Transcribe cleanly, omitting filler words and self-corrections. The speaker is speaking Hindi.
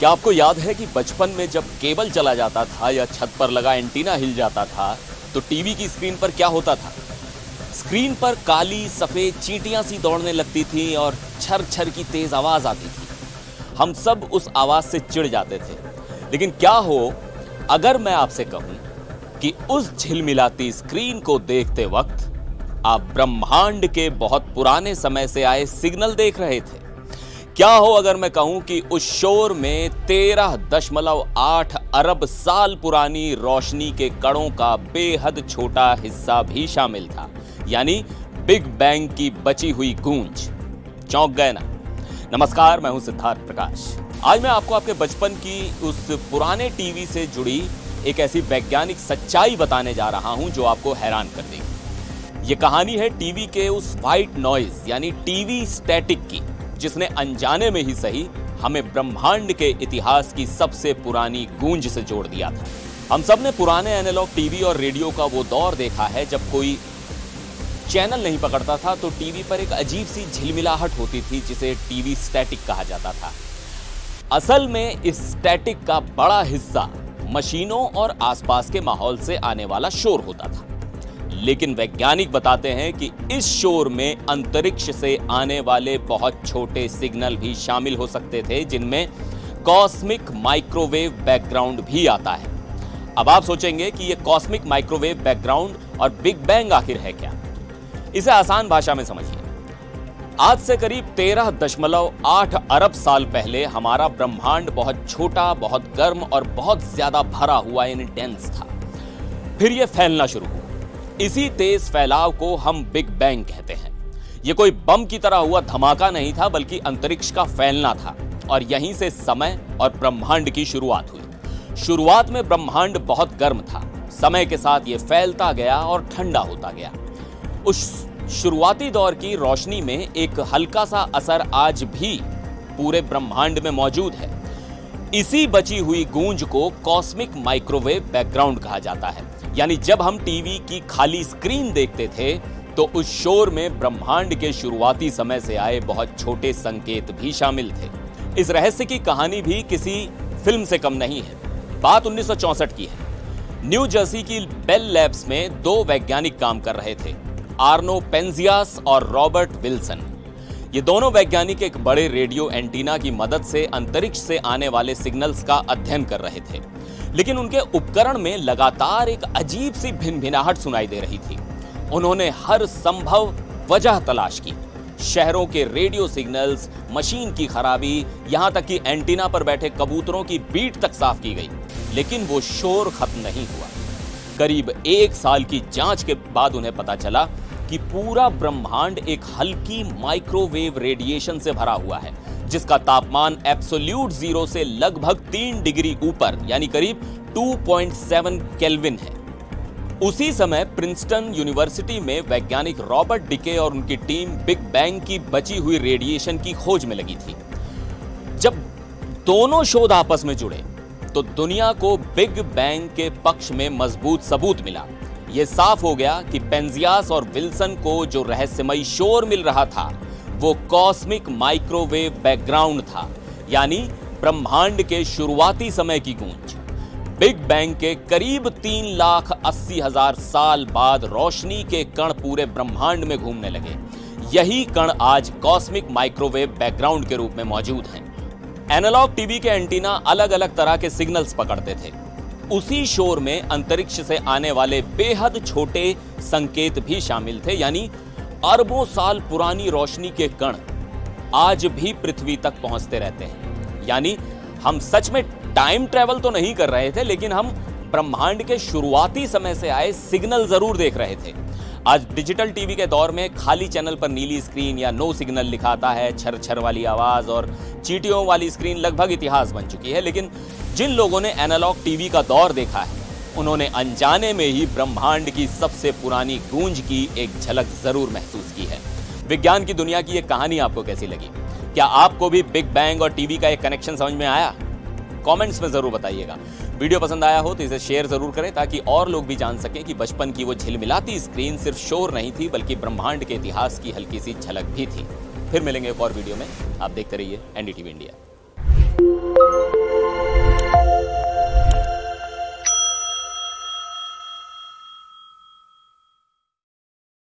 क्या आपको याद है कि बचपन में जब केबल चला जाता था या छत पर लगा एंटीना हिल जाता था तो टीवी की स्क्रीन पर क्या होता था? स्क्रीन पर काली सफेद चींटियां सी दौड़ने लगती थी और छर छर की तेज आवाज आती थी। हम सब उस आवाज से चिढ़ जाते थे। लेकिन क्या हो अगर मैं आपसे कहूं कि उस झिलमिलाती स्क्रीन को देखते वक्त आप ब्रह्मांड के बहुत पुराने समय से आए सिग्नल देख रहे थे? क्या हो अगर मैं कहूं कि उस शोर में 13.8 अरब साल पुरानी रोशनी के कणों का बेहद छोटा हिस्सा भी शामिल था, यानी बिग बैंग की बची हुई गूंज। चौंक गए ना? नमस्कार, मैं हूं सिद्धार्थ प्रकाश। आज मैं आपको आपके बचपन की उस पुराने टीवी से जुड़ी एक ऐसी वैज्ञानिक सच्चाई बताने जा रहा हूं जो आपको हैरान कर देगी। यह कहानी है टीवी के उस व्हाइट नॉइज यानी टीवी स्टैटिक की, जिसने अनजाने में ही सही हमें ब्रह्मांड के इतिहास की सबसे पुरानी गूंज से जोड़ दिया था। हम सब ने पुराने एनालॉग टीवी और रेडियो का वो दौर देखा है जब कोई चैनल नहीं पकड़ता था तो टीवी पर एक अजीब सी झिलमिलाहट होती थी जिसे टीवी स्टैटिक कहा जाता था। असल में इस स्टैटिक का बड़ा हिस्सा मशीनों और आसपास के माहौल से आने वाला शोर होता था। लेकिन वैज्ञानिक बताते हैं कि इस शोर में अंतरिक्ष से आने वाले बहुत छोटे सिग्नल भी शामिल हो सकते थे, जिनमें कॉस्मिक माइक्रोवेव बैकग्राउंड भी आता है। अब आप सोचेंगे कि यह कॉस्मिक माइक्रोवेव बैकग्राउंड और बिग बैंग आखिर है क्या? इसे आसान भाषा में समझिए। आज से करीब 13.8 अरब साल पहले हमारा ब्रह्मांड बहुत छोटा, बहुत गर्म और बहुत ज्यादा भरा हुआ इंटेंस था। फिर यह फैलना शुरू हुआ। इसी तेज फैलाव को हम बिग बैंग कहते हैं। यह कोई बम की तरह हुआ धमाका नहीं था, बल्कि अंतरिक्ष का फैलना था और यहीं से समय और ब्रह्मांड की शुरुआत हुई। शुरुआत में ब्रह्मांड बहुत गर्म था। समय के साथ यह फैलता गया और ठंडा होता गया। उस शुरुआती दौर की रोशनी में एक हल्का सा असर आज भी पूरे ब्रह्मांड में मौजूद है। इसी बची हुई गूंज को कॉस्मिक माइक्रोवेव बैकग्राउंड कहा जाता है। यानी जब हम टीवी की खाली स्क्रीन देखते थे तो उस शोर में ब्रह्मांड के शुरुआती समय से आए बहुत छोटे संकेत भी शामिल थे। इस रहस्य की कहानी भी किसी फिल्म से कम नहीं है। बात 1964 की है। न्यू जर्सी की बेल लैब्स में दो वैज्ञानिक काम कर रहे थे, आर्नो पेंजियास और रॉबर्ट विल्सन। ये दोनों वैज्ञानिक एक बड़े रेडियो एंटीना की मदद से अंतरिक्ष से आने वाले सिग्नल्स का अध्ययन कर रहे थे। लेकिन उनके उपकरण में लगातार एक अजीब सी भिनभिनाहट सुनाई दे रही थी। उन्होंने हर संभव वजह तलाश की। शहरों के रेडियो सिग्नल्स, मशीन की खराबी, यहां तक कि एंटीना पर बैठे कबूतरों की बीट तक साफ की गई, लेकिन वो शोर खत्म नहीं हुआ। करीब 1 साल की जांच के बाद उन्हें पता चला कि पूरा ब्रह्मांड एक हल्की माइक्रोवेव रेडिएशन से भरा हुआ है, जिसका तापमान एब्सोल्यूट जीरो से लगभग 3 डिग्री ऊपर यानी करीब 2.7 केल्विन है। उसी समय प्रिंसटन यूनिवर्सिटी में वैज्ञानिक रॉबर्ट डिके और उनकी टीम बिग बैंग की बची हुई रेडिएशन की खोज में लगी थी। जब दोनों शोध आपस में जुड़े तो दुनिया को बिग बैंग के पक्ष में मजबूत सबूत मिला। यह साफ हो गया कि पेंजियास और विल्सन को जो रहस्यमयी शोर मिल रहा था वो कॉस्मिक माइक्रोवेव बैकग्राउंड था, यानी ब्रह्मांड के शुरुआती समय की गूंज। बिग बैंग के करीब 3,80,000 साल बाद रोशनी के कण पूरे ब्रह्मांड में घूमने लगे। यही कण आज कॉस्मिक माइक्रोवेव बैकग्राउंड के रूप में मौजूद हैं। एनालॉग टीवी के एंटीना अलग अलग तरह के सिग्नल्स पकड़ते थे। उसी शोर में अंतरिक्ष से आने वाले बेहद छोटे संकेत भी शामिल थे, यानी अरबों साल पुरानी रोशनी के कण आज भी पृथ्वी तक पहुंचते रहते हैं। यानी हम सच में टाइम ट्रैवल तो नहीं कर रहे थे, लेकिन हम ब्रह्मांड के शुरुआती समय से आए सिग्नल जरूर देख रहे थे। आज डिजिटल टीवी के दौर में खाली चैनल पर नीली स्क्रीन या नो सिग्नल लिखाता है, छर छर वाली आवाज और चींटियों वाली स्क्रीन लगभग इतिहास बन चुकी है। लेकिन जिन लोगों ने एनालॉग टीवी का दौर देखा है उन्होंने अनजाने में ही ब्रह्मांड की सबसे पुरानी गूंज की एक झलक जरूर महसूस की है। विज्ञान की दुनिया की यह कहानी आपको कैसी लगी? क्या आपको भी बिग बैंग और टीवी का एक कनेक्शन समझ में आया? कमेंट्स में जरूर बताइएगा। वीडियो पसंद आया हो तो इसे शेयर जरूर करें ताकि और लोग भी जान सकें कि बचपन की वो झिलमिलाती स्क्रीन सिर्फ शोर नहीं थी बल्कि ब्रह्मांड के इतिहास की हल्की सी झलक भी थी। फिर मिलेंगे एक और वीडियो में। आप देखते रहिए एनडीटीवी इंडिया।